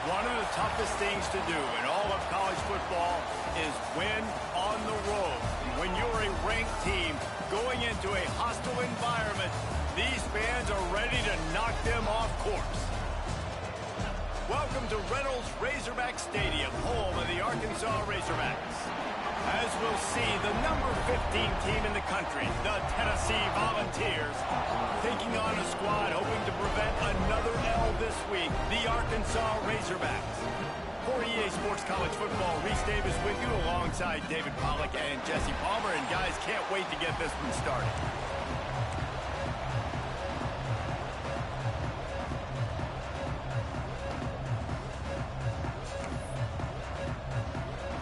One of the toughest things to do in all of college football is win on the road. When you're a ranked team going into a hostile environment, these fans are ready to knock them off course. Welcome to Reynolds Razorback Stadium, home of the Arkansas Razorbacks. As we'll see, the number 15 team in the country, the Tennessee Volunteers, taking on a squad hoping to prevent another L this week, the Arkansas Razorbacks. For EA Sports College Football, Reese Davis with you alongside David Pollack and Jesse Palmer. And guys, can't wait to get this one started.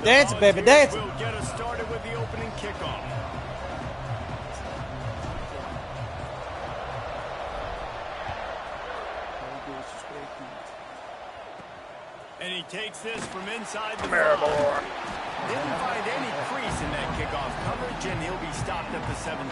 Dance, baby, dance. We'll get us started with the opening kickoff. And he takes this from inside the 5. Didn't find any crease in that kickoff coverage, and he'll be stopped at the 17.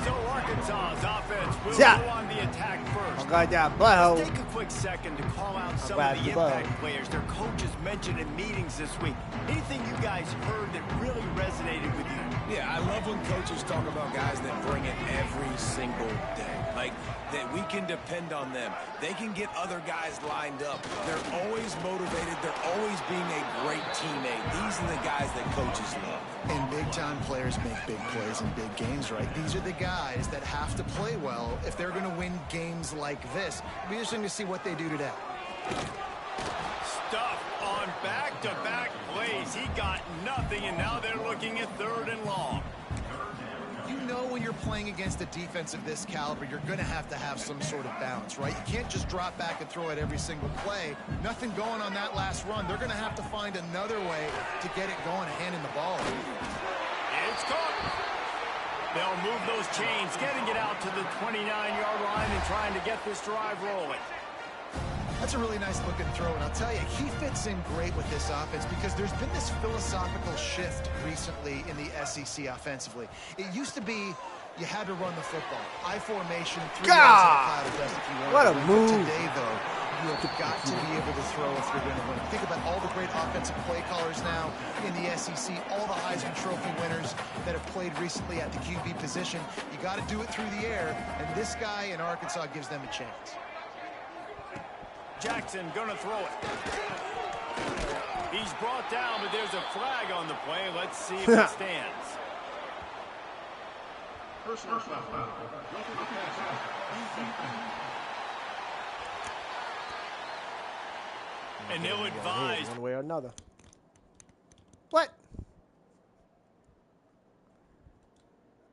So Arkansas's offense will go on the attack first. Let's take a quick second to call out some of the impact players their coaches mentioned in meetings this week. Anything you guys heard that really resonated with you? Yeah, I love when coaches talk about guys that bring it every single day. Like, that we can depend on them. They can get other guys lined up. They're always motivated. They're always being a great teammate. These are the guys that coaches love. And big-time players make big plays in big games, right? These are the guys that have to play well if they're going to win games like this. It'll be interesting to see what they do today. Stuff on back-to-back plays. He got nothing, and now they're looking at 3rd and long. You know when you're playing against a defense of this caliber, you're going to have some sort of balance, right? You can't just drop back and throw it every single play. Nothing going on that last run. They're going to have to find another way to get it going, handing the ball. It's caught. They'll move those chains, getting it out to the 29-yard line and trying to get this drive rolling. That's a really nice looking throw, and I'll tell you, he fits in great with this offense because there's been this philosophical shift recently in the SEC offensively. It used to be you had to run the football. I formation, 3 yards in a cloud of dust if you wanted what to a win. move. But today, though, you have got to be able to throw if you're going to win. Think about all the great offensive play callers now in the SEC, all the Heisman Trophy winners that have played recently at the QB position. You got to do it through the air, and this guy in Arkansas gives them a chance. Jackson gonna throw it. He's brought down, but there's a flag on the play. Let's see if it stands. And they'll advise one way or another. What?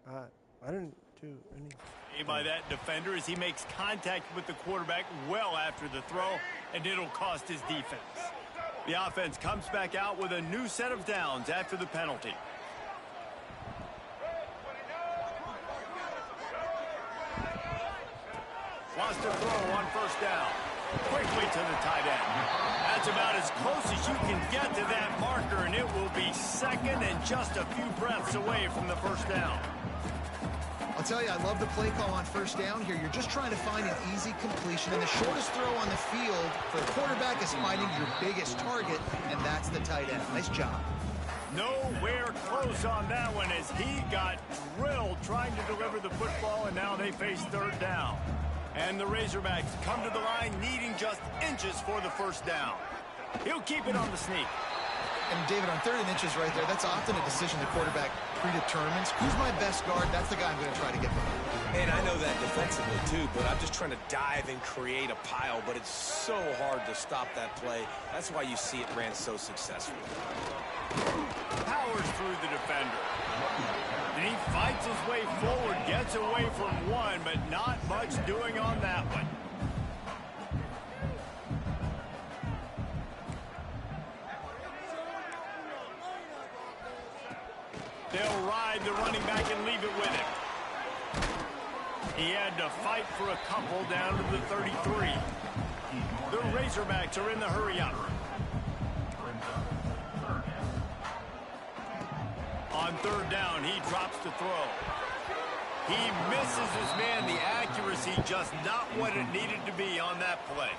I didn't do any. By that defender as he makes contact with the quarterback well after the throw, and it'll cost his defense. The offense comes back out with a new set of downs after the penalty. Wants to throw on 1st down. Quickly to the tight end. That's about as close as you can get to that marker, and it will be 2nd and just a few breaths away from the 1st down. I'll tell you, I love the play call on 1st down here. You're just trying to find an easy completion, and the shortest throw on the field for the quarterback is finding your biggest target, and that's the tight end. Nice job. Nowhere close on that one as he got drilled trying to deliver the football, and now they face 3rd down. And the Razorbacks come to the line needing just inches for the 1st down. He'll keep it on the sneak. And David, on 3rd and inches right there, that's often a decision the quarterback predetermines. Who's my best guard? That's the guy I'm going to try to get behind. And I know that defensively too, but I'm just trying to dive and create a pile, but it's so hard to stop that play. That's why you see it ran so successfully. Powers through the defender. And he fights his way forward, gets away from one, but not much doing on that one. They'll ride the running back and leave it with him. He had to fight for a couple down to the 33. The Razorbacks are in the hurry-up. On 3rd down, he drops to throw. He misses his man. The accuracy just not what it needed to be on that play.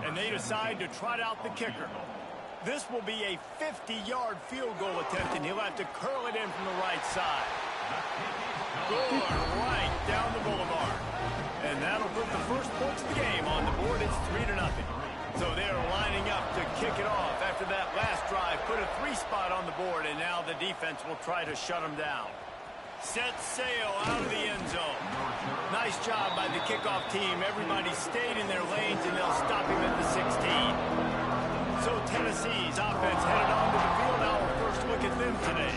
And they decide to trot out the kicker. This will be a 50-yard field goal attempt, and he'll have to curl it in from the right side. Going right down the boulevard. And that'll put the first points of the game on the board. It's 3-0. So they're lining up to kick it off after that last drive. Put a 3 spot on the board, and now the defense will try to shut them down. Set sail out of the end zone. Nice job by the kickoff team. Everybody stayed in their lanes, and they'll stop him at the 16. So Tennessee's offense headed onto the field. Now our first look at them today.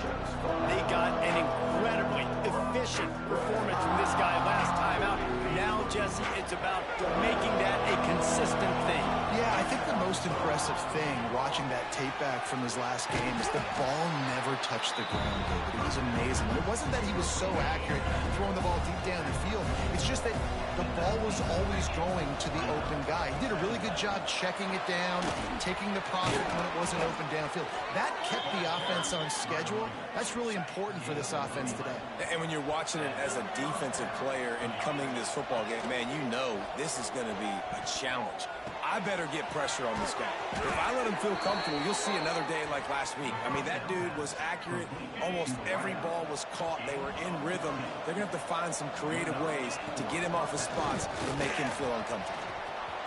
They got an incredibly efficient performance from this guy last time out. Now, Jesse, it's about making that a consistent thing. Yeah, I think the most impressive thing watching that tape back from his last game is the ball never touched the ground, David. It was amazing. And it wasn't that he was so accurate throwing the ball deep down the field. It's just that the ball was always going to the open guy. He did a really good job checking it down, taking the profit when it wasn't open downfield. That kept the offense on schedule. That's really important for this offense today. And when you're watching it as a defensive player and coming to this football game, man, you know this is going to be a challenge. I better get pressure on this guy. If I let him feel comfortable, you'll see another day like last week. I mean, that dude was accurate. Almost every ball was caught. They were in rhythm. They're going to have to find some creative ways to get him off his spots and make him feel uncomfortable.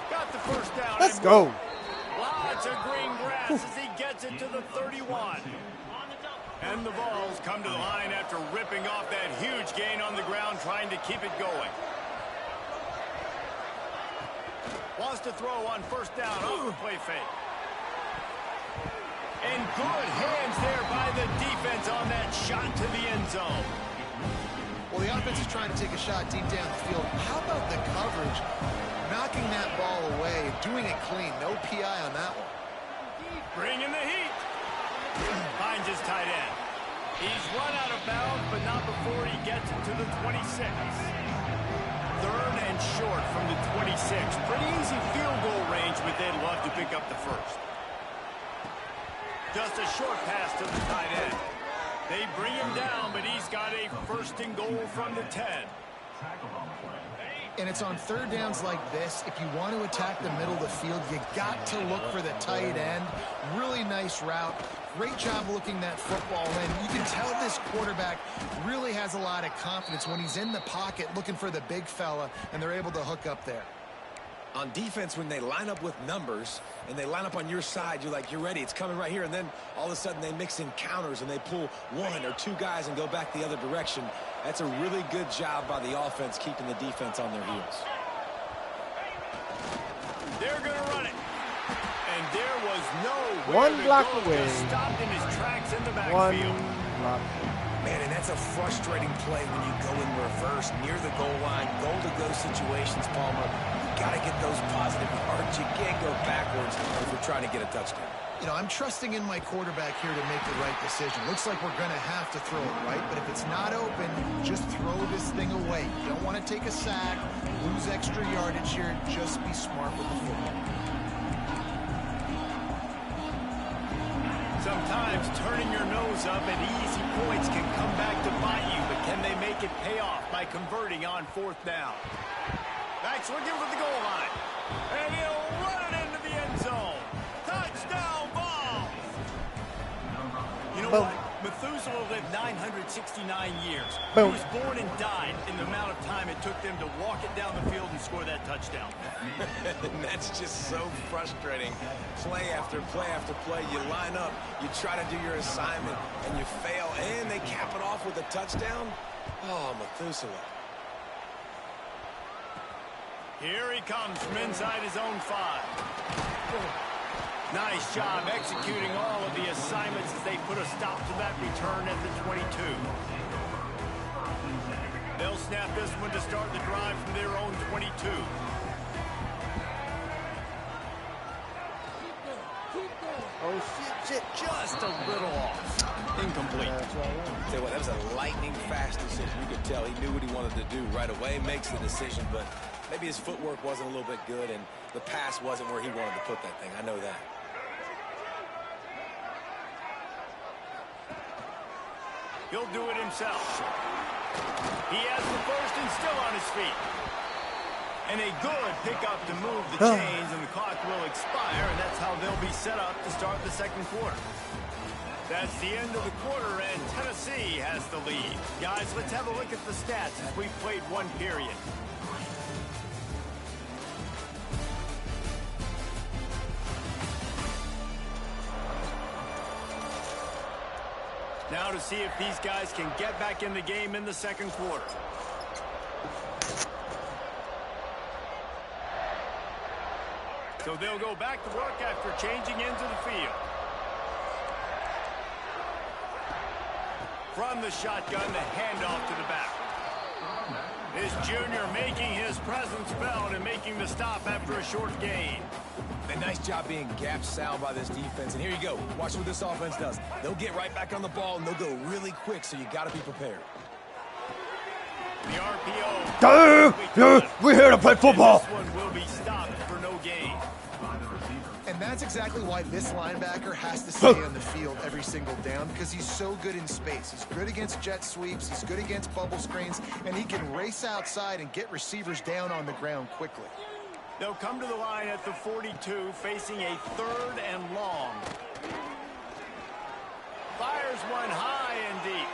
Got the first down. Let's go. Lots of green grass as he gets it to the 31. And the Vols come to the line after ripping off that huge gain on the ground, trying to keep it going. Wants to throw on first down off the play fake. And good hands there by the defense on that shot to the end zone. Well, the offense is trying to take a shot deep down the field. How about the coverage? Knocking that ball away, doing it clean. No PI on that one. Bringing the heat. Finds his tight end. He's run out of bounds, but not before he gets it to the 26. 3rd and short from the 26. Pretty easy field goal range, but they'd love to pick up the first. Just a short pass to the tight end. They bring him down, but he's got a 1st and goal from the 10. And it's on 3rd downs like this. If you want to attack the middle of the field, you got to look for the tight end. Really nice route. Great job looking that football in. You can tell this quarterback really has a lot of confidence when he's in the pocket looking for the big fella, and they're able to hook up there. On defense, when they line up with numbers and they line up on your side, you're like, you're ready, it's coming right here. And then all of a sudden they mix in counters and they pull 1 or 2 guys and go back the other direction. That's a really good job by the offense keeping the defense on their heels. They're going to run it. And there was no One block away. Just stopped in his tracks in the backfield. One block. Man, and that's a frustrating play when you go in reverse near the goal line, goal-to-go situations, Palmer. You got to get those positive yards. You can't go backwards if you're trying to get a touchdown. You know, I'm trusting in my quarterback here to make the right decision. Looks like we're going to have to throw it, right? But if it's not open, just throw this thing away. You don't want to take a sack, lose extra yardage here. Just be smart with the football. Sometimes turning your nose up at easy points can come back to bite you, but can they make it pay off by converting on 4th down? Backs looking for the goal line. And he'll run it into the end zone. Touchdown ball! You know what? Methuselah lived 969 years. Boom. He was born and died in the amount of time it took them to walk it down the field and score that touchdown. And that's just so frustrating. Play after play after play. You line up, you try to do your assignment, and you fail, and they cap it off with a touchdown? Oh, Methuselah. Here he comes from inside his own 5. Nice job executing all of the assignments as they put a stop to that return at the 22. They'll snap this one to start the drive from their own 22. Oh, shit. Just a little off. Incomplete. Tell you what, that was a lightning-fast decision. You could tell he knew what he wanted to do right away, makes the decision, but maybe his footwork wasn't a little bit good, and the pass wasn't where he wanted to put that thing. I know that. He'll do it himself. He has the first and still on his feet. And a good pickup to move the chains, and the clock will expire, and that's how they'll be set up to start the second quarter. That's the end of the quarter, and Tennessee has the lead. Guys, let's have a look at the stats as we've played one period. Now to see if these guys can get back in the game in the second quarter. So they'll go back to work after changing into the field. From the shotgun, the handoff to the back. This junior making his presence felt and making the stop after a short gain. A nice job being gap sound by this defense. And here you go. Watch what this offense does. They'll get right back on the ball, and they'll go really quick, so you got to be prepared. The RPO. We're here to play football. This one will be stopped for no gain. And that's exactly why this linebacker has to stay on the field every single down, because he's so good in space. He's good against jet sweeps, he's good against bubble screens, and he can race outside and get receivers down on the ground quickly. They'll come to the line at the 42, facing a 3rd and long. Fires one high and deep.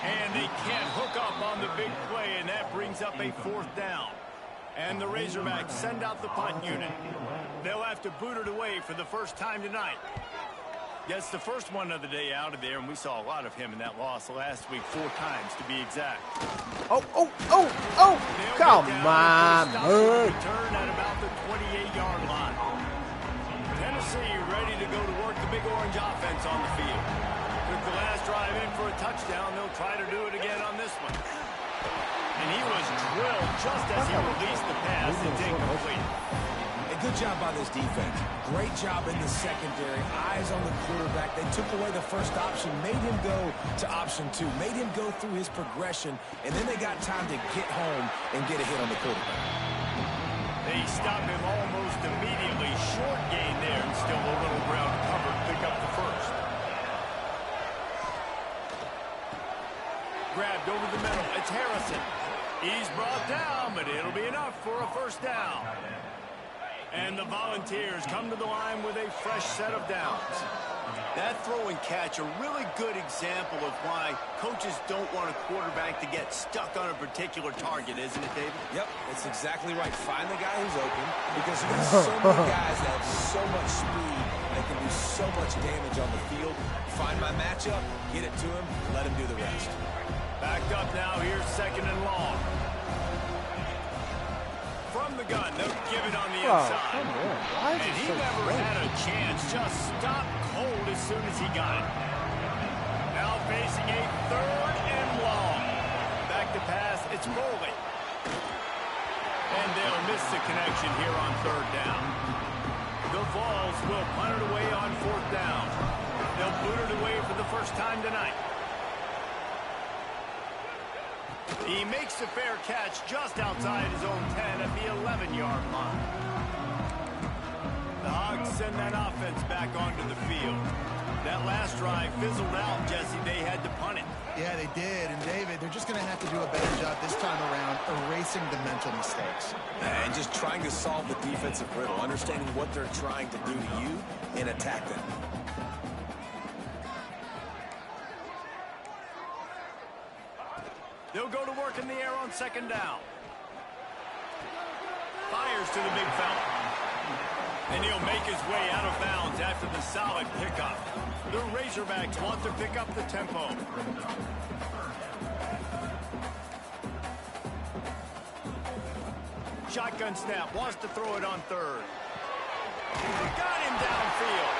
And they can't hook up on the big play, and that brings up a 4th down. And the Razorbacks send out the punt unit. They'll have to boot it away for the first time tonight. Gets the first one of the day out of there, and we saw a lot of him in that loss last week, 4 times to be exact. Oh, come on, man. Return at about the 28-yard line. Tennessee ready to go to work the Big Orange offense on the field. Took the last drive in for a touchdown. They'll try to do it again on this one. And he was drilled just as he released the pass. It's incomplete. A good job by this defense. Great job in the secondary. Eyes on the quarterback. They took away the first option, made him go to option 2, made him go through his progression, and then they got time to get home and get a hit on the quarterback. They stop him almost immediately. Short gain there, and still a little ground covered. Pick up the first. Grabbed over the middle. It's Harrison. He's brought down, but it'll be enough for a first down. And the Volunteers come to the line with a fresh set of downs. That throw and catch, a really good example of why coaches don't want a quarterback to get stuck on a particular target, isn't it, David? Yep, that's exactly right. Find the guy who's open, because you got so many guys that have so much speed that can do so much damage on the field. Find my matchup, get it to him, let him do the rest. Backed up now, here's 2nd and long. From the gun, they'll give it on the inside. And he never had a chance, just stopped cold as soon as he got it. Now facing a 3rd and long. Back to pass, it's Foley. And they'll miss the connection here on 3rd down. The Vols will punt it away on 4th down. They'll boot it away for the first time tonight. He makes the fair catch just outside his own 10 at the 11-yard line. The Hogs send that offense back onto the field. That last drive fizzled out, Jesse. They had to punt it. Yeah, they did. And, David, they're just going to have to do a better job this time around erasing the mental mistakes. And just trying to solve the defensive riddle, understanding what they're trying to do to you and attack them. They'll go to work in the air on 2nd down. Fires to the big fella. And he'll make his way out of bounds after the solid pickup. The Razorbacks want to pick up the tempo. Shotgun snap, wants to throw it on 3rd. Got him downfield.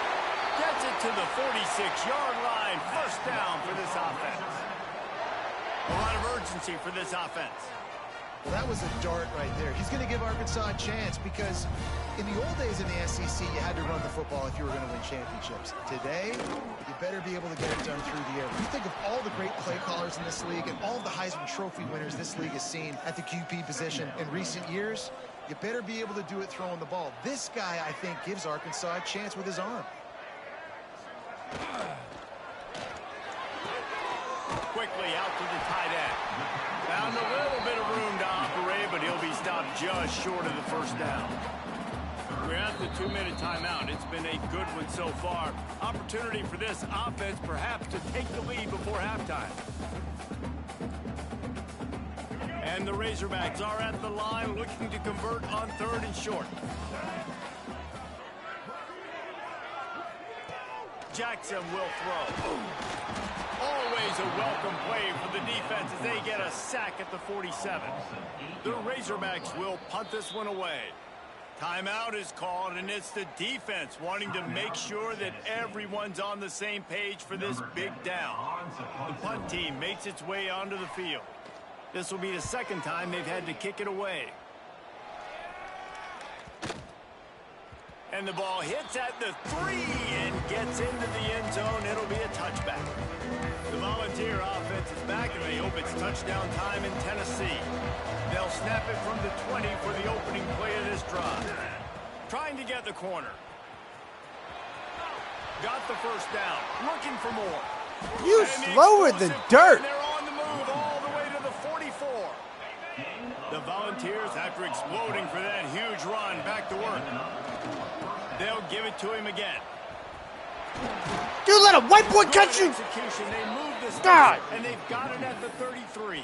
Gets it to the 46-yard line. First down for this offense. A lot of urgency for this offense. Well, that was a dart right there. He's going to give Arkansas a chance, because in the old days in the SEC, you had to run the football if you were going to win championships. Today, you better be able to get it done through the air. When you think of all the great play callers in this league and all of the Heisman Trophy winners this league has seen at the QB position in recent years, you better be able to do it throwing the ball. This guy, I think, gives Arkansas a chance with his arm. quickly out to the tight end. Found a little bit of room to operate, but he'll be stopped just short of the first down. We're at the 2-minute timeout. It's been a good one so far. Opportunity for this offense perhaps to take the lead before halftime. And the Razorbacks are at the line looking to convert on 3rd and short. Jackson will throw. Always a welcome play for the defense as they get a sack at the 47. The Razorbacks will punt this one away. Timeout is called, and it's the defense wanting to make sure that everyone's on the same page for this big down. The punt team makes its way onto the field. This will be the second time they've had to kick it away. And the ball hits at the 3 and gets into the end zone. It'll be a touchback. The Volunteer offense is back, and they hope it's touchdown time in Tennessee. They'll snap it from the 20 for the opening play of this drive. Trying to get the corner. Got the first down. Looking for more. You slower than dirt. And they're on the move all the way to the 44. The Volunteers, after exploding for that huge run, back to work. They'll give it to him again. You let a white boy catch you. Execution. They move this God. and they've got it at the 33.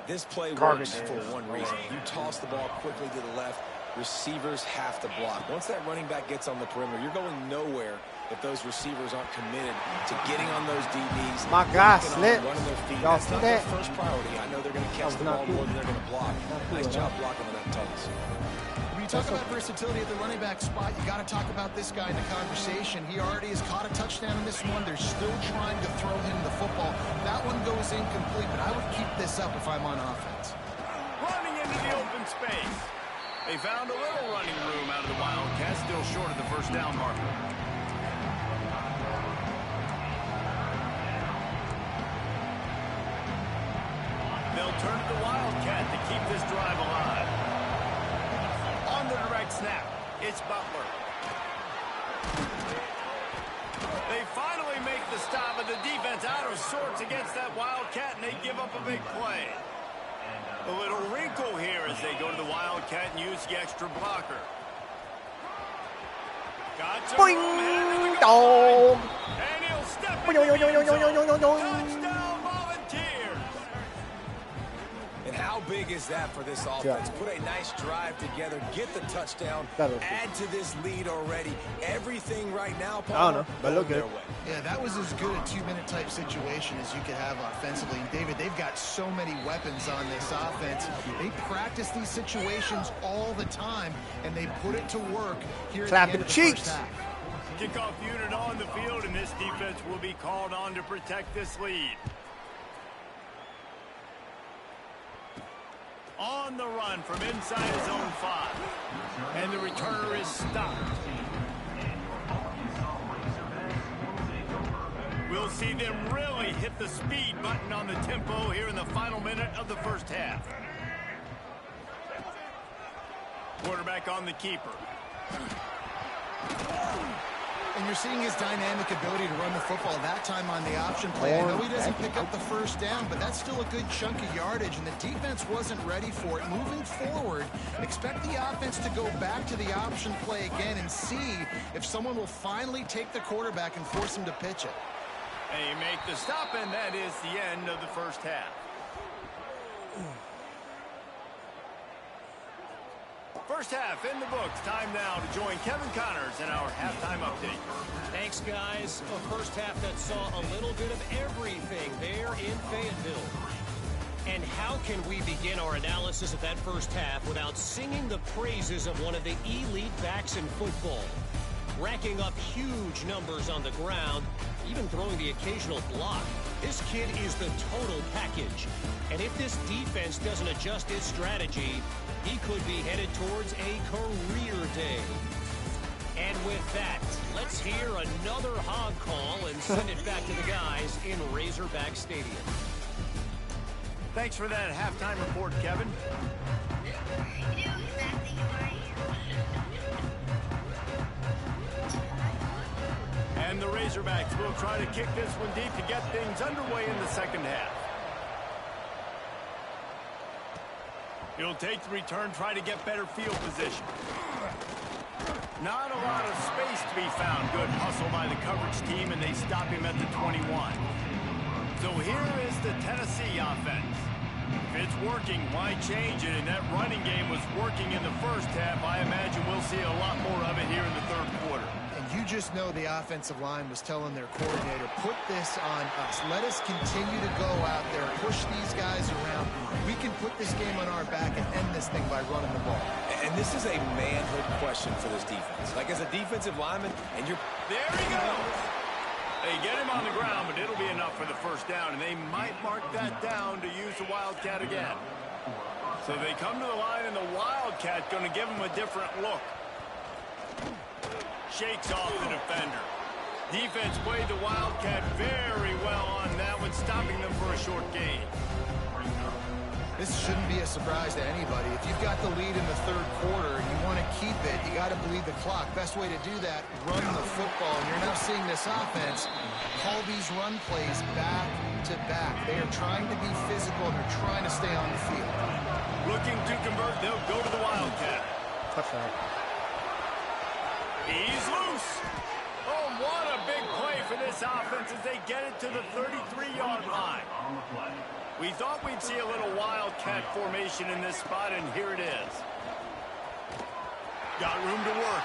This play works for one reason. You toss the ball quickly to the left, receivers have to block. Once that running back gets on the perimeter, you're going nowhere if those receivers aren't committed to getting on those DBs. My guy slipped. Running their feet. Y'all That's see not that? their first priority. I know they're going to catch the ball more than they're going to block. Nice job blocking on that toss. When you talk about versatility at the running back spot, you got to talk about this guy in the conversation. He already has caught a touchdown in this one. They're still trying to throw him the football. That one goes incomplete, but I would keep this up if I'm on offense. Running into the open space. They found a little running room out of the Wildcats, still short of the first down marker. They'll turn to the Wildcat to keep this drive alive. On the direct snap, it's Butler. They finally make the stop, but the defense out of sorts against that Wildcat, and they give up a big play. A little wrinkle here as they go to the Wildcat and use the extra blocker. Got some room, and he'll step in the end zone. Touchdown, Volunteers! And how big is that for this offense? Put a nice drive together, get the touchdown, add to this lead already. Everything right now, Paul, I don't know, but look good. Yeah, that was as good a 2-minute type situation as you could have offensively. And David, they've got so many weapons on this offense. They practice these situations all the time, and they put it to work here at the end of the first half. Kickoff unit on the field, and this defense will be called on to protect this lead. On the run from inside his own 5. And the returner is stopped. We'll see them really hit the speed button on the tempo here in the final minute of the first half. Quarterback on the keeper. And you're seeing his dynamic ability to run the football, that time on the option play. I know he doesn't pick up the first down, but that's still a good chunk of yardage, and the defense wasn't ready for it. Moving forward, expect the offense to go back to the option play again and see if someone will finally take the quarterback and force him to pitch it. They make the stop, and that is the end of the first half. First half in the books. Time now to join Kevin Connors in our halftime update. Thanks, guys. A first half that saw a little bit of everything there in Fayetteville. And how can we begin our analysis of that first half without singing the praises of one of the elite backs in football? Racking up huge numbers on the ground, even throwing the occasional block. This kid is the total package. And if this defense doesn't adjust its strategy, he could be headed towards a career day. And with that, let's hear another hog call and send it back to the guys in Razorback Stadium. Thanks for that halftime report, Kevin. And the Razorback Razorbacks will try to kick this one deep to get things underway in the second half. He'll take the return, try to get better field position. Not a lot of space to be found. Good hustle by the coverage team, and they stop him at the 21. So here is the Tennessee offense. If it's working, why change it? And that running game was working in the first half. I imagine we'll see a lot more of it here in the third quarter. And you just know the offensive line was telling their coordinator, put this on us. Let us continue to go out there, push these guys around. We can put this game on our back and end this thing by running the ball. And this is a manhood question for this defense. Like, as a defensive lineman, and you're... There he goes! They get him on the ground, but it'll be enough for the first down, and they might mark that down to use the Wildcat again. So they come to the line, and the Wildcat going to give them a different look. Shakes off the defender. Defense played the Wildcat very well on that one, stopping them for a short gain. This shouldn't be a surprise to anybody. If you've got the lead in the third quarter and you want to keep it, you got to bleed the clock. Best way to do that, run the football. And you're now seeing this offense call these run plays back to back. They are trying to be physical, and they're trying to stay on the field. Looking to convert, they'll go to the Wildcat. Touchdown. He's loose. Oh, what a big play for this offense as they get it to the 33-yard line. We thought we'd see a little Wildcat formation in this spot, and here it is. Got room to work.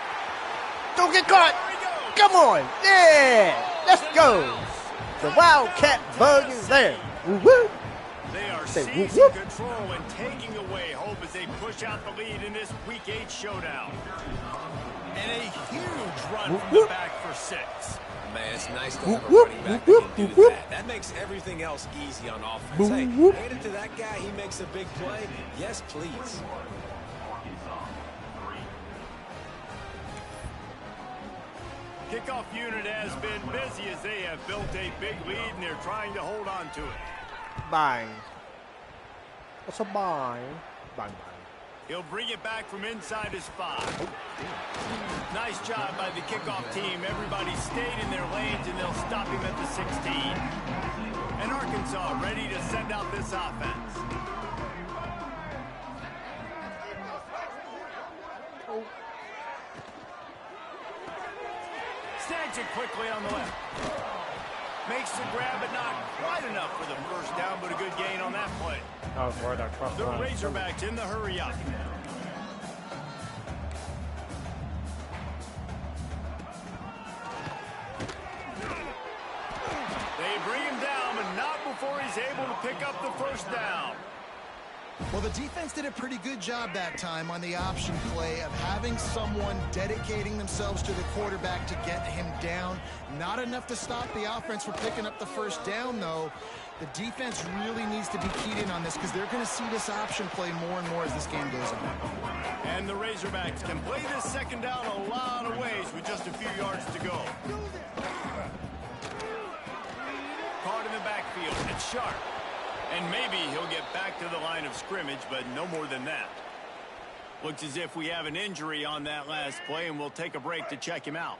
Don't get caught. Come on. Yeah. Let's go. The Wildcat bug is there. Woo-woo. They are Say, seizing whoop, whoop. control and taking away hope as they push out the lead in this Week 8 showdown. And a huge run from the back for 6. Man, it's nice to have a running back that can do that. That makes everything else easy on offense. Hey, hand it to that guy. He makes a big play. Yes, please. Kickoff unit has been busy as they have built a big lead, and they're trying to hold on to it. Bang. What's a bang? Bang, bang. He'll bring it back from inside his 5. Nice job by the kickoff team. Everybody stayed in their lanes, and they'll stop him at the 16. And Arkansas ready to send out this offense. Snags it quickly on the left. Makes the grab, but not quite enough for the first down, but a good gain on that play. That was right across The Razorbacks in the hurry up. They bring him down, but not before he's able to pick up the first down. Well, the defense did a pretty good job that time on the option play of having someone dedicating themselves to the quarterback to get him down. Not enough to stop the offense from picking up the first down, though. The defense really needs to be keyed in on this because they're going to see this option play more and more as this game goes on. And the Razorbacks can play this second down a lot of ways with just a few yards to go. Caught in the backfield. It's Sharp. And maybe he'll get back to the line of scrimmage, but no more than that. Looks as if we have an injury on that last play, and we'll take a break to check him out.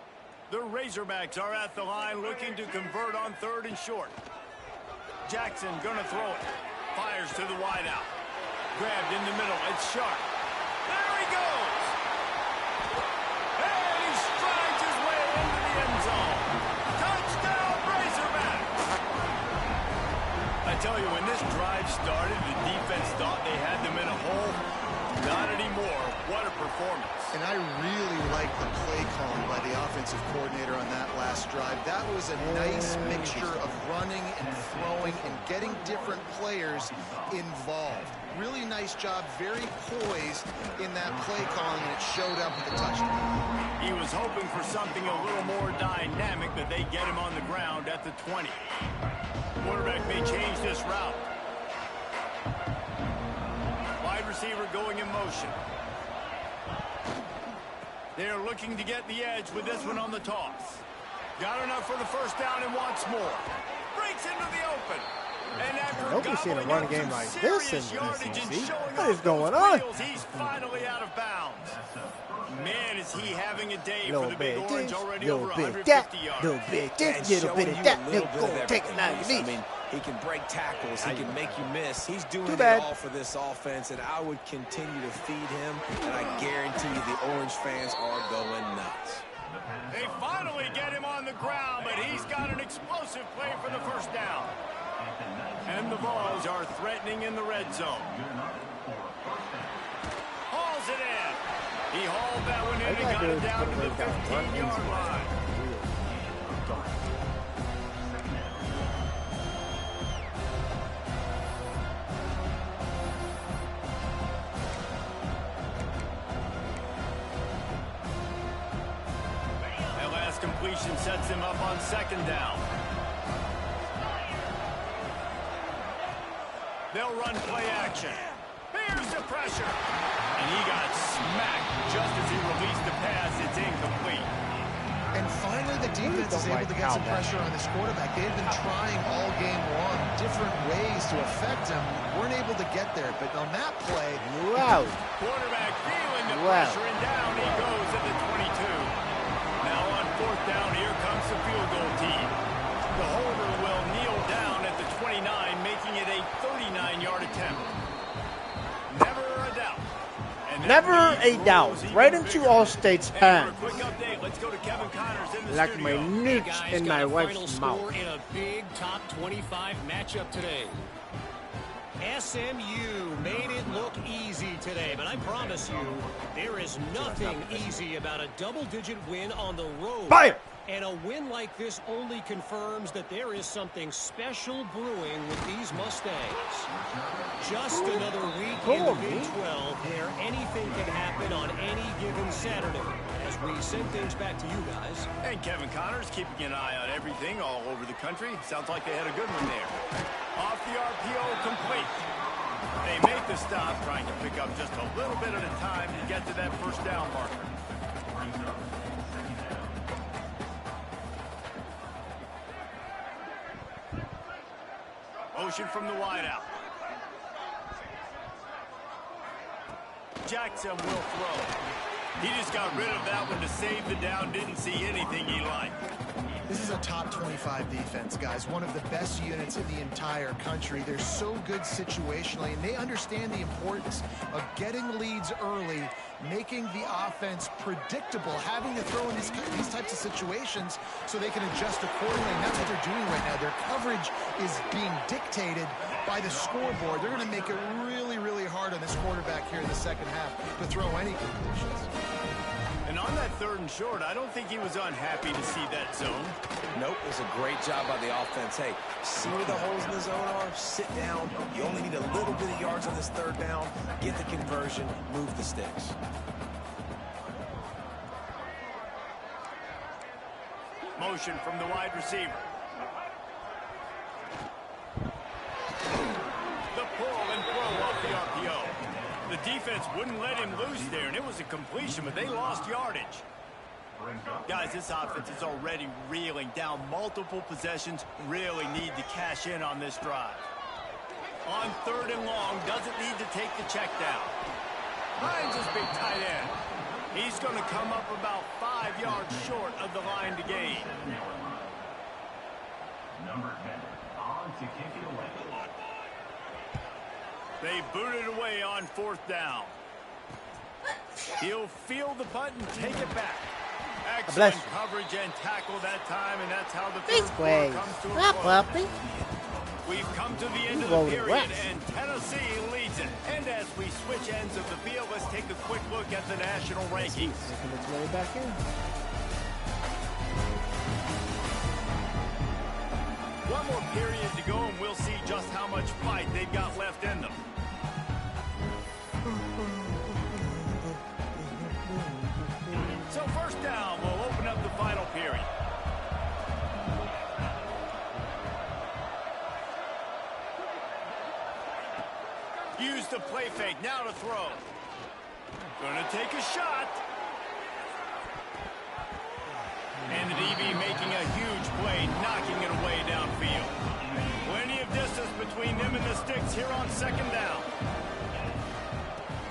The Razorbacks are at the line looking to convert on 3rd and short. Jackson gonna throw it. Fires to the wideout. Grabbed in the middle. It's Sharp. There he goes! And he strides his way into the end zone. Touchdown, Razorbacks! I tell you, when this drive started, the defense thought they had them in a hole. Not anymore. What a performance. And I really like the play calling by the offensive coordinator on that last drive. That was a nice mixture of running and throwing and getting different players involved. Really nice job, very poised in that play calling, and it showed up with the touchdown. He was hoping for something a little more dynamic, but they get him on the ground at the 20. Quarterback may change this route. Wide receiver going in motion. They're looking to get the edge with this one on the toss. Got enough for the first down and wants more. Breaks into the open. And after Nobody's seen a running game like this in the ACC. What is going on? He's finally out of bounds. Man, is he having a day Little for the Big bit Orange, this, already little over bit 150 that, yards. little bit this, And little bit showing of you that. a They'll little bit go of take it now. everything. I mean, he can break tackles. He can make you miss. He's doing it bad. all for this offense, and I would continue to feed him, and I guarantee you the Orange fans are going nuts. They finally get him on the ground, but he's got an explosive play for the first down. And the Vols are threatening in the red zone. Hauls it in. He hauled that one in and got it down to the 15-yard line. That last completion sets him up on second down. They'll run play action. Here's the pressure. And he got smacked just as he released the pass. It's incomplete. And finally, the defense is able to get some pressure on this quarterback. They've been trying all game long different ways to affect him. Weren't able to get there, but on that play... Wow. Quarterback feeling the pressure, and down he goes at the 22. Now on fourth down, here comes the field goal team. The holder will kneel down at the 29, making it a 39-yard attempt. Never a doubt. Never a doubt. Right into Allstate's hands. Quick update. Let's go to Kevin Connors in the Like studio. my niche in my wife's mouth. In a big top 25 matchup today. SMU made it look easy today, but I promise you, there is nothing easy about a double-digit win on the road. Fire! And a win like this only confirms that there is something special brewing with these Mustangs. Just another week in the Big 12 where anything can happen on any given Saturday. As we send things back to you guys. And Kevin Connors keeping an eye on everything all over the country. Sounds like they had a good one there. Off the RPO, complete. They make the stop, trying to pick up just a little bit at a time to get to that first down marker. Motion from the wideout. Jackson will throw. He just got rid of that one to save the down. Didn't see anything he liked. This is a top 25 defense, guys. One of the best units in the entire country. They're so good situationally, and they understand the importance of getting leads early, making the offense predictable, having to throw in these types of situations so they can adjust accordingly. And that's what they're doing right now. Their coverage is being dictated by the scoreboard. They're going to make it really, really hard on this quarterback here in the second half to throw any conclusions. And on that third and short, I don't think he was unhappy to see that zone. Nope, it was a great job by the offense. Hey, see where the holes in the zone are? Sit down. You only need a little bit of yards on this third down. Get the conversion. Move the sticks. Motion from the wide receiver. The pull and throw off the RPO. The defense wouldn't let him loose there, and it was a completion, but they lost yardage. Guys, this offense is already reeling down multiple possessions. Really need to cash in on this drive. On third and long, doesn't need to take the check down. Finds his big tight end. He's going to come up about 5 yards short of the line to gain. Number 10, on to kick it away. They booted away on fourth down. He'll field the punt and take it back. Excellent coverage and tackle that time, and that's how the third quarter comes to a close. We've come to the end of the period, and Tennessee leads it. And as we switch ends of the field, let's take a quick look at the national rankings. It's way back in. One more period to go, and we'll see just how much fight they've got left in them. So first down, we'll open up the final period. Use the play fake, now to throw. Gonna take a shot. And the DB making a huge play, knocking it away downfield. Plenty of distance between them and here on second down.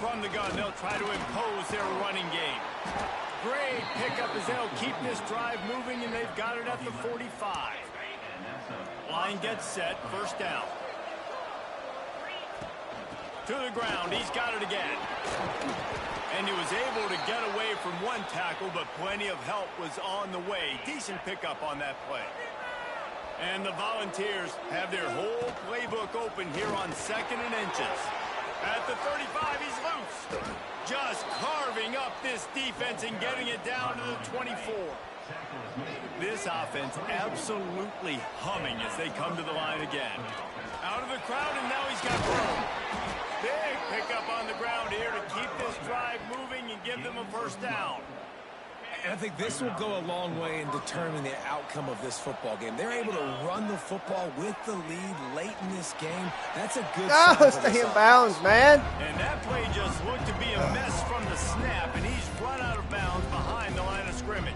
From the gun, they'll try to impose their running game. Great pickup as they'll keep this drive moving, and they've got it at the 45. Line gets set, first down. To the ground, he's got it again. And he was able to get away from one tackle, but plenty of help was on the way. Decent pickup on that play. And the Volunteers have their whole playbook open here on 2nd and inches. At the 35, he's loose. Just carving up this defense and getting it down to the 24. This offense absolutely humming as they come to the line again. Out of the crowd, and now he's got room. Big pickup on the ground here to keep this drive moving and give them a first down. And I think this will go a long way in determining the outcome of this football game. They're able to run the football with the lead late in this game. That's a good sign for stay this in bounds, man. And that play just looked to be a mess from the snap, and he's run out of bounds behind the line of scrimmage.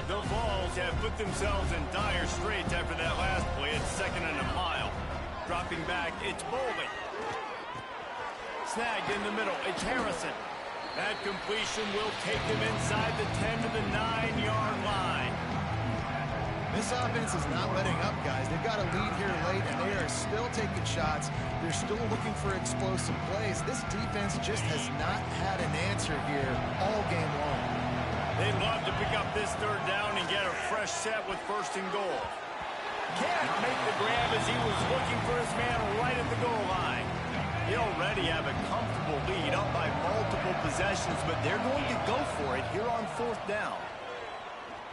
The Vols have put themselves in dire straits after that last play at 2nd and a mile. Dropping back, it's Bolden. Snagged in the middle, it's Harrison. That completion will take them inside the 10 to the 9-yard line. This offense is not letting up, guys. They've got a lead here late, and they are still taking shots. They're still looking for explosive plays. This defense just has not had an answer here all game long. They'd love to pick up this third down and get a fresh set with 1st and goal. Can't make the grab as he was looking for his man right at the goal line. They already have a comfortable lead up by multiple possessions, but they're going to go for it here on 4th down.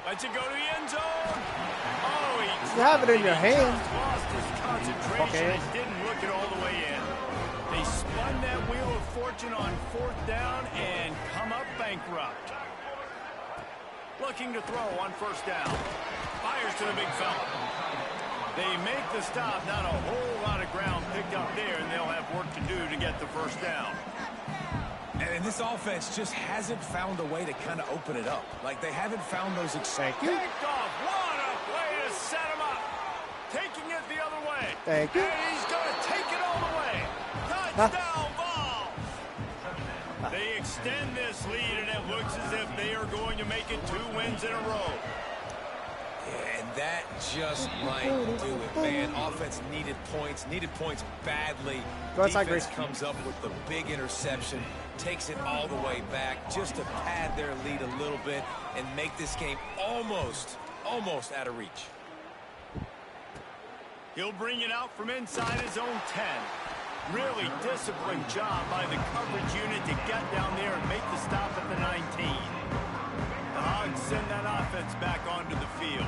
Let's it go to the end zone. Oh, You have it in your hand. Lost his concentration Okay. and didn't look it all the way in. They spun that wheel of fortune on 4th down and come up bankrupt. Looking to throw on 1st down. Fires to the big fella. They make the stop, not a whole lot of ground picked up there, and they'll have work to do to get the 1st down. And this offense just hasn't found a way to kind of open it up. Like, they haven't found those Picked off. What a way to set him up. Taking it the other way. Thank you. And he's going to take it all the way. Touchdown ball. They extend this lead, and it looks as if they are going to make it 2 wins in a row. Yeah, and that just might do it, man. Offense needed points badly. Go outside, Defense Grace. comes up with the big interception, takes it all the way back just to pad their lead a little bit and make this game almost out of reach. He'll bring it out from inside his own 10. Really disciplined job by the coverage unit to get down there and make the stop at the 19. The Hogs send that offense back onto the field.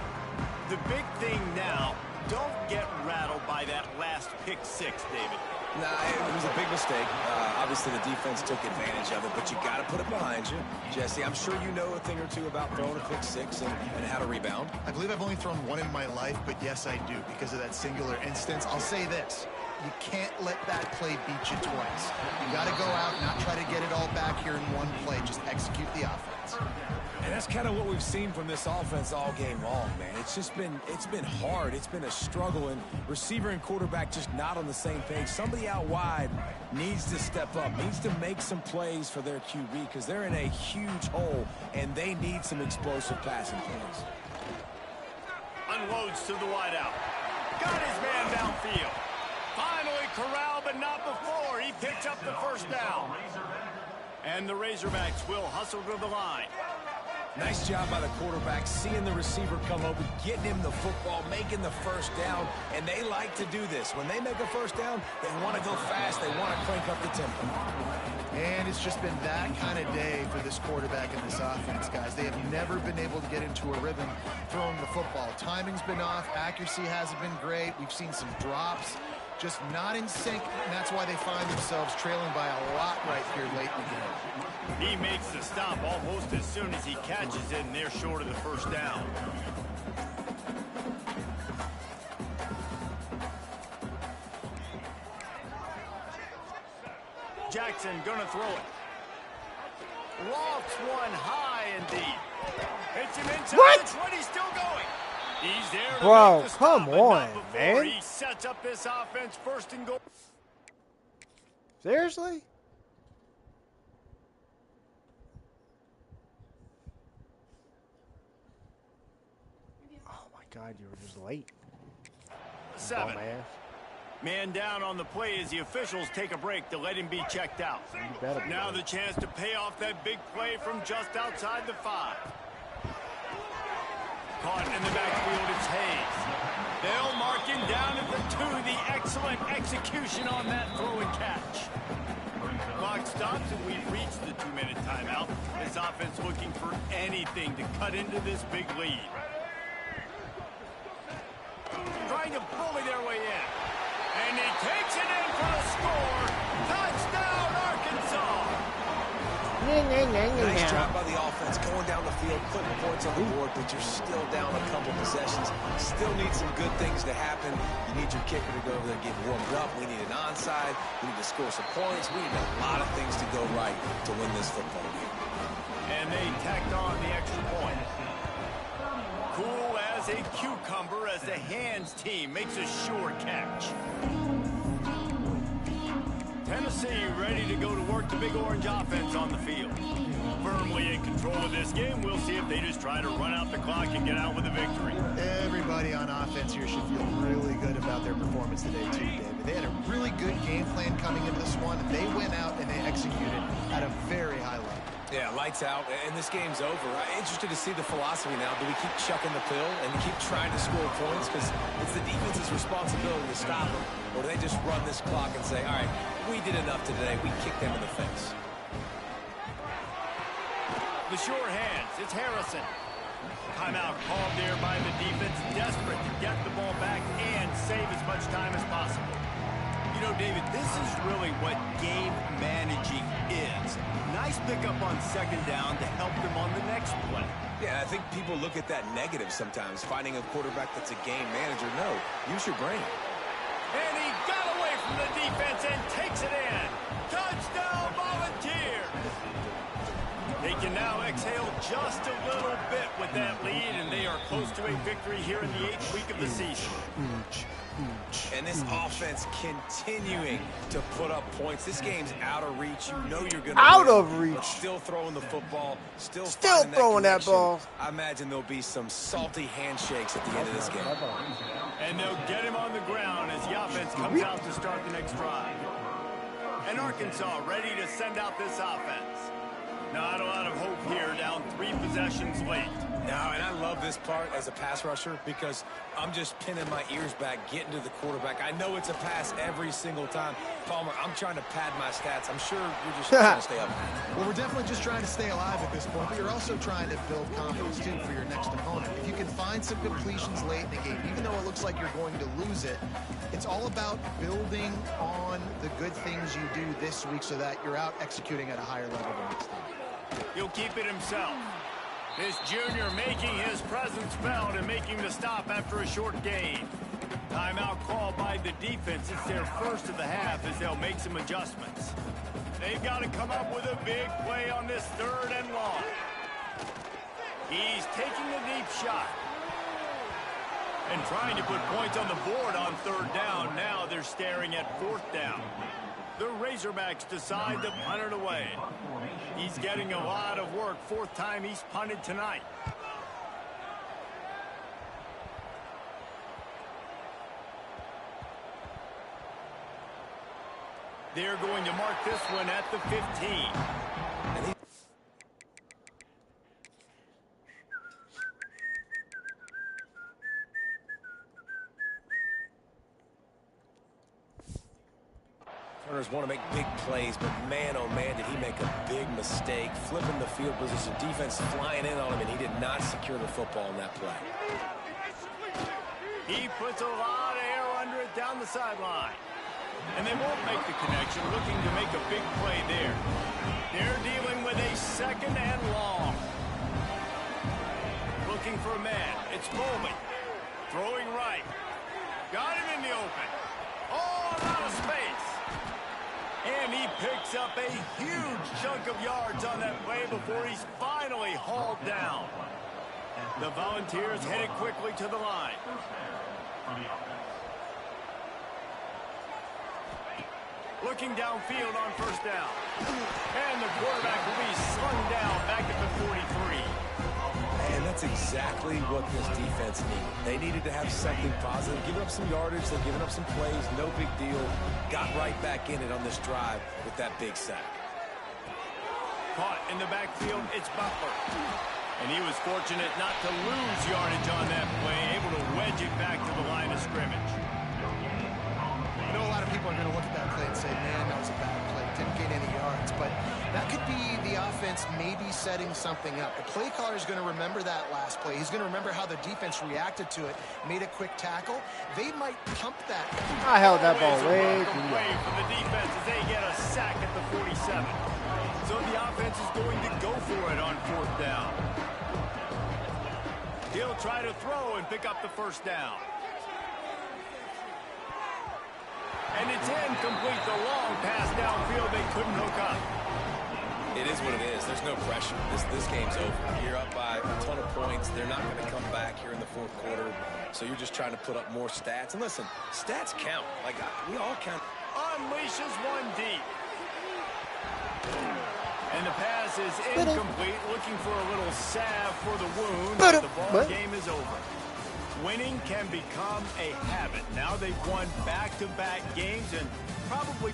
The big thing now, don't get rattled by that last pick 6, David. Nah, it was a big mistake. Obviously, the defense took advantage of it, but you got to put it behind you. Jesse, I'm sure you know a thing or two about throwing a pick 6 and how to rebound. I believe I've only thrown one in my life, but yes, I do because of that singular instance. I'll say this. You can't let that play beat you twice. You got to go out, not try to get it all back here in one play. Just execute the offense. And that's kind of what we've seen from this offense all game long, man. It's been hard. It's been a struggle, and receiver and quarterback just not on the same page. Somebody out wide needs to step up, needs to make some plays for their QB because they're in a huge hole, and they need some explosive passing plays. Unloads to the wideout. Got his man downfield. Finally corralled, but not before. He picks up the 1st down. And the Razorbacks will hustle to the line. Nice job by the quarterback, seeing the receiver come open, getting him the football, making the 1st down, and they like to do this. When they make a 1st down, they want to go fast, they want to crank up the tempo. And it's just been that kind of day for this quarterback and this offense, guys. They have never been able to get into a rhythm throwing the football. Timing's been off, accuracy hasn't been great. We've seen some drops, just not in sync, and that's why they find themselves trailing by a lot right here late in the game. He makes the stop almost as soon as he catches it, and they're short of the 1st down. Jackson gonna throw it. Lofts one high and deep. Hits him inside What? the 20, still going. He's there to Bro, make the stop, come but not on, before man. He sets up this offense first and goal. Seriously? Oh my God, you were just late. 7. Man. Man down on the play as the officials take a break to let him be checked out. Now the chance to pay off that big play from just outside the 5. Caught in the backfield, it's Hayes. They'll mark him down at the 2. The excellent execution on that throw and catch. Clock stops and we've reached the 2-minute timeout. This offense looking for anything to cut into this big lead. Trying to bully their way in. And he takes it in for the score. Touchdown, Arkansas. Nice job by the offense going down the field, putting points on the board, but you're still down a couple possessions. Still need some good things to happen. You need your kicker to go over there and get warmed up. We need an onside. We need to score some points. We need a lot of things to go right to win this football game. And they tacked on the extra point. Cool as a cucumber as the hands team makes a sure catch. Tennessee ready to go to work the Big Orange offense on the field. Firmly in control of this game. We'll see if they just try to run out the clock and get out with a victory. Everybody on offense here should feel really good about their performance today, too, David. They had a really good game plan coming into this one, and they went out and they executed at a very high level. Yeah, lights out, and this game's over. I'm interested to see the philosophy now. Do we keep chucking the pill and keep trying to score points? Because it's the defense's responsibility to stop them. Or do they just run this clock and say, all right, we did enough today. We kicked them in the face. The sure hands, it's Harrison. Timeout called there by the defense, desperate to get the ball back and save as much time as possible. You know, David, this is really what game managing is. Nice pickup on second down to help them on the next play. Yeah, I think people look at that negative sometimes, finding a quarterback that's a game manager. No, use your brain. And he got away from the defense and takes it in. Touchdown, Volunteers! They can now exhale just a little bit with that lead, and they are close to a victory here in the 8th week of the season. And this offense continuing to put up points. This game's out of reach. You know you're going to Out win, of reach. but still throwing the football. Still throwing that ball. I imagine there'll be some salty handshakes at the end of this game. And they'll get him on the ground as the offense comes out to start the next drive. And Arkansas ready to send out this offense. Not a lot of hope here, down 3 possessions late. No, and I love this part as a pass rusher because I'm just pinning my ears back, getting to the quarterback. I know it's a pass every single time. Palmer, I'm trying to pad my stats. I'm sure you're just trying to stay up. Well, we're definitely just trying to stay alive at this point, but you're also trying to build confidence, too, for your next opponent. If you can find some completions late in the game, even though it looks like you're going to lose it, it's all about building on the good things you do this week so that you're out executing at a higher level the next time. He'll keep it himself. This junior making his presence felt and making the stop after a short gain. Timeout called by the defense. It's their first of the half as they'll make some adjustments. They've got to come up with a big play on this 3rd and long. He's taking a deep shot. And trying to put points on the board on 3rd down. Now they're staring at 4th down. The Razorbacks decide to punt it away. He's getting a lot of work. 4th time he's punted tonight. They're going to mark this one at the 15. Runners want to make big plays, but man, oh man, did he make a big mistake. Flipping the field position, defense flying in on him, and he did not secure the football in that play. He puts a lot of air under it down the sideline. And they won't make the connection, looking to make a big play there. They're dealing with a 2nd and long. Looking for a man. It's Bowman. Throwing right. Got him in the open. Oh, a lot of space. And he picks up a huge chunk of yards on that play before he's finally hauled down. The Volunteers headed quickly to the line. Looking downfield on first down. And the quarterback will be slung down back at the 43. And that's exactly what this defense needed. They needed to have something positive. Giving up some yardage, they're giving up some plays, no big deal. Got right back in it on this drive with that big sack. Caught in the backfield, it's Butler. And he was fortunate not to lose yardage on that play, able to wedge it back to the line of scrimmage. I know a lot of people are going to look at that play and say, man, that was a bad play. Didn't get any yards. But that could be the offense maybe setting something up. The play caller is going to remember that last play. He's going to remember how the defense reacted to it, made a quick tackle. They might pump that. I held that ball way too Away long. from the defense as they get a sack at the 47. So the offense is going to go for it on fourth down. He'll try to throw and pick up the first down. And it's incomplete. The long pass downfield they couldn't hook up. It is what it is. There's no pressure. This game's over. You're up by a ton of points. They're not going to come back here in the fourth quarter. So you're just trying to put up more stats. And listen, stats count. Like, we all count. Unleashes one deep. And the pass is incomplete. Looking for a little salve for the wound. But the ball game is over. Winning can become a habit. Now they've won back-to-back games and probably...